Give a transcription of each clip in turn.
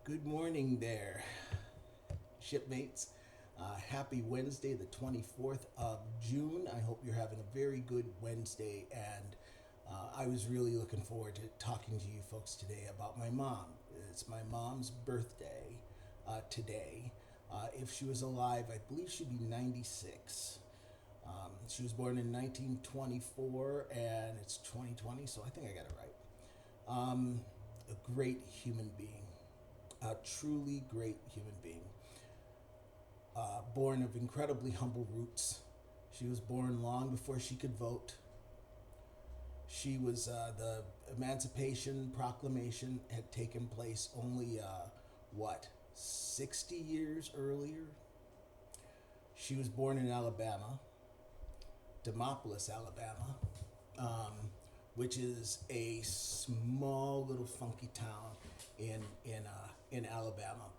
Good morning there, shipmates. Happy Wednesday, the 24th of June. I hope you're having a very good Wednesday, and I was really looking forward to talking to you folks today about my mom. It's my mom's birthday today. If she was alive, I believe she'd be 96. She was born in 1924, and it's 2020, so I think I got it right. A great human being, a truly great human being. Born of incredibly humble roots. She was born long before she could vote. She was the Emancipation Proclamation had taken place only 60 years earlier. She was born in Alabama, Demopolis, Alabama, which is a small little funky town in Alabama.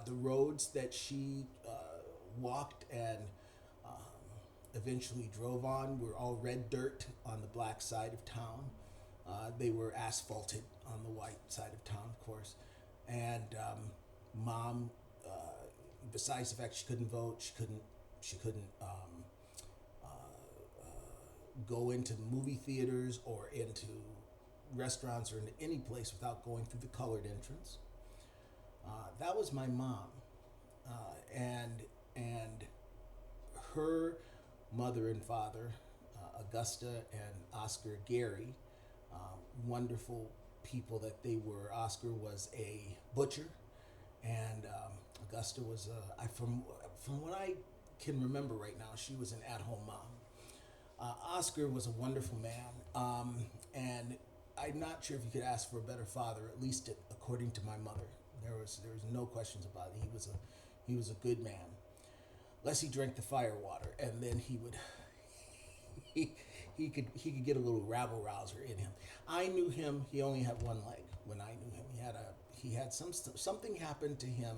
The roads that she walked and um, eventually drove on were all red dirt on the black side of town. They were asphalted on the white side of town, of course. And mom, besides the fact she couldn't vote, she couldn't go into movie theaters or into restaurants or into any place without going through the colored entrance. That was my mom, and her mother and father, Augusta and Oscar Gary, wonderful people that they were. Oscar was a butcher, and Augusta was from what I can remember right now, she was an at-home mom. Oscar was a wonderful man, and I'm not sure if you could ask for a better father. At least according to my mother, there was no questions about it. He was a good man, unless he drank the fire water, and then he would he could get a little rabble rouser in him. I knew him. He only had one leg when I knew him. He had something happened to him,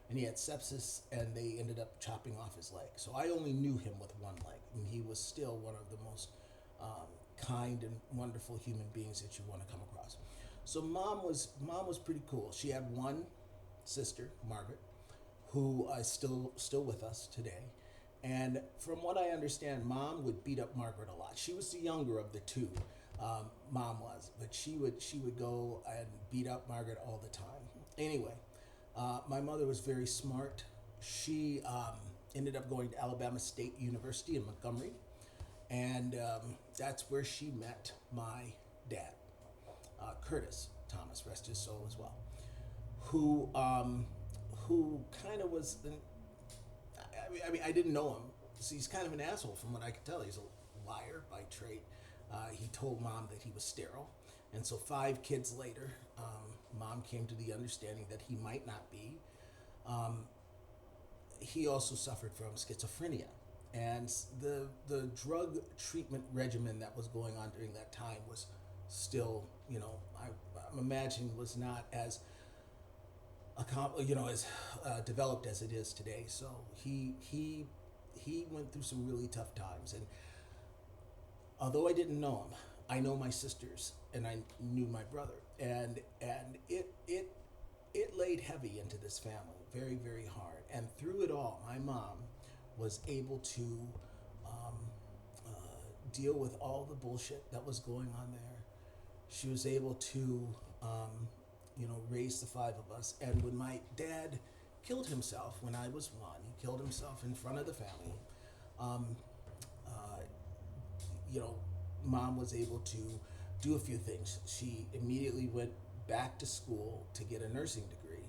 and he had sepsis, and they ended up chopping off his leg. So I only knew him with one leg, and he was still one of the most kind and wonderful human beings that you want to come across. So mom was pretty cool. She had one sister, Margaret, who is still with us today. And from what I understand, mom would beat up Margaret a lot. She was the younger of the two, mom was, but she would go and beat up Margaret all the time. Anyway, my mother was very smart. She ended up going to Alabama State University in Montgomery, and that's where she met my dad, Curtis Thomas, rest his soul as well, who kind of was. I mean, I didn't know him. So he's kind of an asshole from what I could tell. He's a liar by trade. He told mom that he was sterile. And so 5 kids later, mom came to the understanding that he might not be. Um, he also suffered from schizophrenia. And the drug treatment regimen that was going on during that time was still, I'm imagining was not as as developed as it is today. So he went through some really tough times, and although I didn't know him, I know my sisters, and I knew my brother, and it laid heavy into this family, very very hard. And through it all, my mom was able to um, deal with all the bullshit that was going on there. She was able to raise the 5 of us. And when my dad killed himself when I was 1, he killed himself in front of the family. Um, uh, you know, Mom was able to do a few things. She immediately went back to school to get a nursing degree.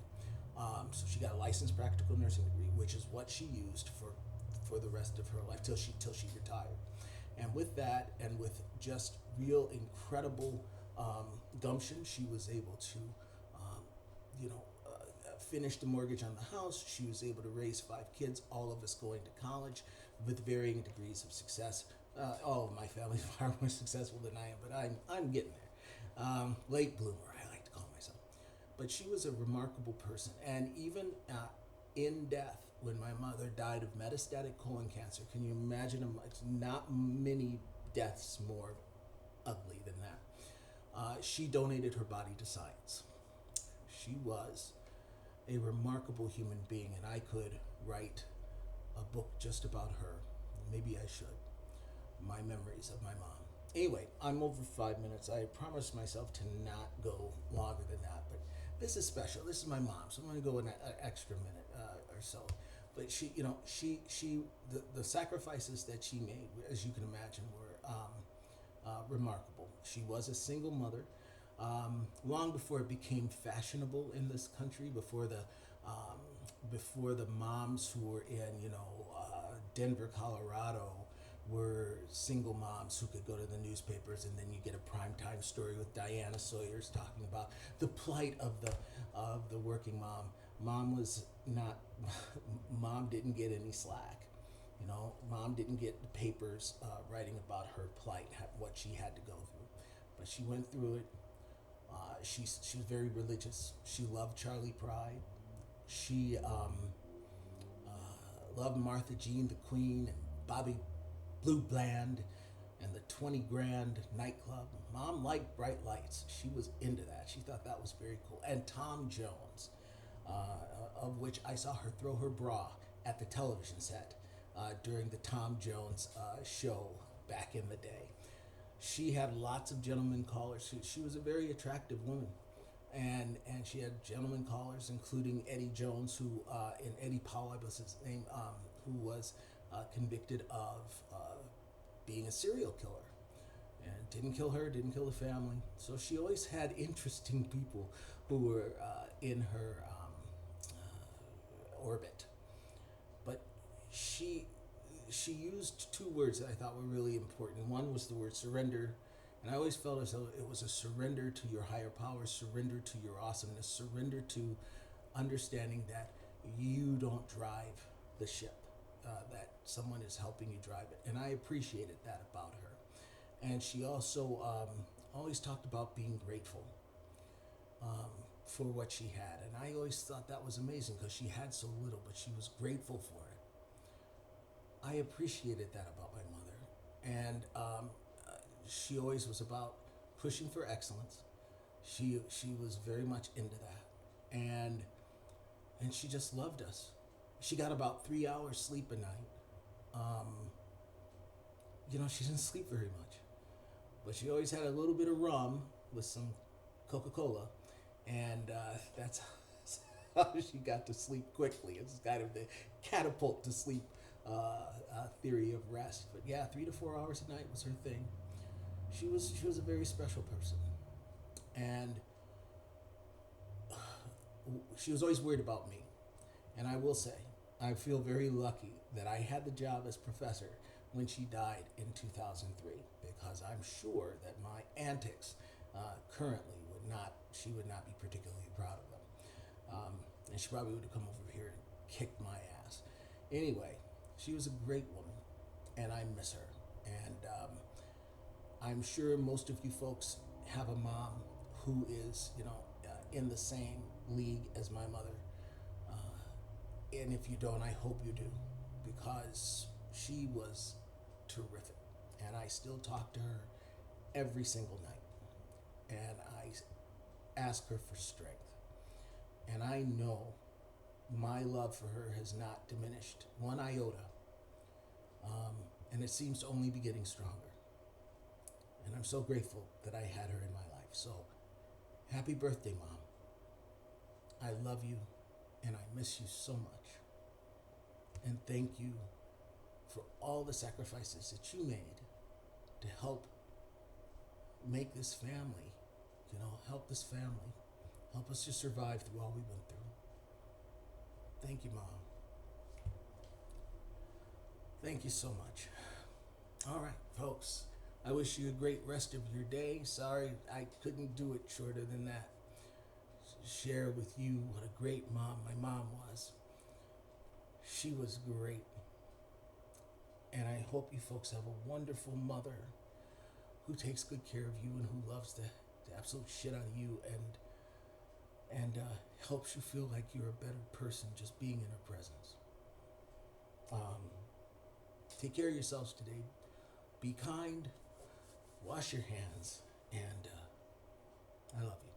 So she got a licensed practical nursing degree, which is what she used for the rest of her life till she retired. And with that, and with just real incredible gumption, she was able to, um, finish the mortgage on the house. She was able to raise 5 kids, all of us going to college with varying degrees of success. All of my family is far more successful than I am, but I'm getting there. Late bloomer, I like to call myself. But she was a remarkable person, and even in death, when my mother died of metastatic colon cancer, can you imagine? Not many deaths more ugly than that. She donated her body to science. She was a remarkable human being, and I could write a book just about her. Maybe I should. My memories of my mom. Anyway, I'm over 5 minutes. I promised myself to not go longer than that, but this is special. This is my mom, so I'm going to go an extra minute or so. But the sacrifices that she made, as you can imagine, were remarkable. She was a single mother. Long before it became fashionable in this country, before the moms who were in Denver, Colorado, were single moms who could go to the newspapers, and then you get a primetime story with Diana Sawyer's talking about the plight of the working mom. Mom didn't get any slack. Mom didn't get the papers writing about her plight, what she had to go through, but she went through it. She was very religious. She loved Charlie Pride. She loved Martha Jean the Queen and Bobby Blue Bland and the 20 Grand nightclub. Mom liked bright lights. She was into that. She thought that was very cool. And Tom Jones, of which I saw her throw her bra at the television set during the Tom Jones show back in the day. She had lots of gentlemen callers. She was a very attractive woman. And she had gentlemen callers, including Eddie Jones, who, and Eddie Powell, was his name, who was convicted of being a serial killer. And didn't kill her, didn't kill the family. So she always had interesting people who were in her orbit. But she used two words that I thought were really important. One was the word surrender. And I always felt as though it was a surrender to your higher power, surrender to your awesomeness, surrender to understanding that you don't drive the ship, that someone is helping you drive it. And I appreciated that about her. And she also always talked about being grateful for what she had. And I always thought that was amazing because she had so little, but she was grateful for it. I appreciated that about my mother. And she always was about pushing for excellence. She was very much into that, and she just loved us. She got about 3 hours sleep a night. She didn't sleep very much, but she always had a little bit of rum with some Coca-Cola, and that's how she got to sleep quickly. It's kind of the catapult to sleep theory of rest. But yeah, 3 to 4 hours a night was her thing. She was a very special person, and she was always worried about me. And I will say, I feel very lucky that I had the job as professor when she died in 2003, because I'm sure that my antics currently she would not be particularly proud of them. And she probably would have come over here and kicked my ass. Anyway, she was a great woman, and I miss her. And I'm sure most of you folks have a mom who is, in the same league as my mother. And if you don't, I hope you do, because she was terrific. And I still talk to her every single night. And I ask her for strength. And I know my love for her has not diminished one iota. And it seems to only be getting stronger. And I'm so grateful that I had her in my life. So, happy birthday, Mom. I love you, and I miss you so much. And thank you for all the sacrifices that you made to help make this family, help this family, help us to survive through all we went through. Thank you, Mom. Thank you so much. All right, folks. I wish you a great rest of your day. Sorry I couldn't do it shorter than that. Share with you what a great mom my mom was. She was great. And I hope you folks have a wonderful mother who takes good care of you and who loves the absolute shit out of you and helps you feel like you're a better person just being in her presence. Take care of yourselves today. Be kind. Wash your hands, and I love you.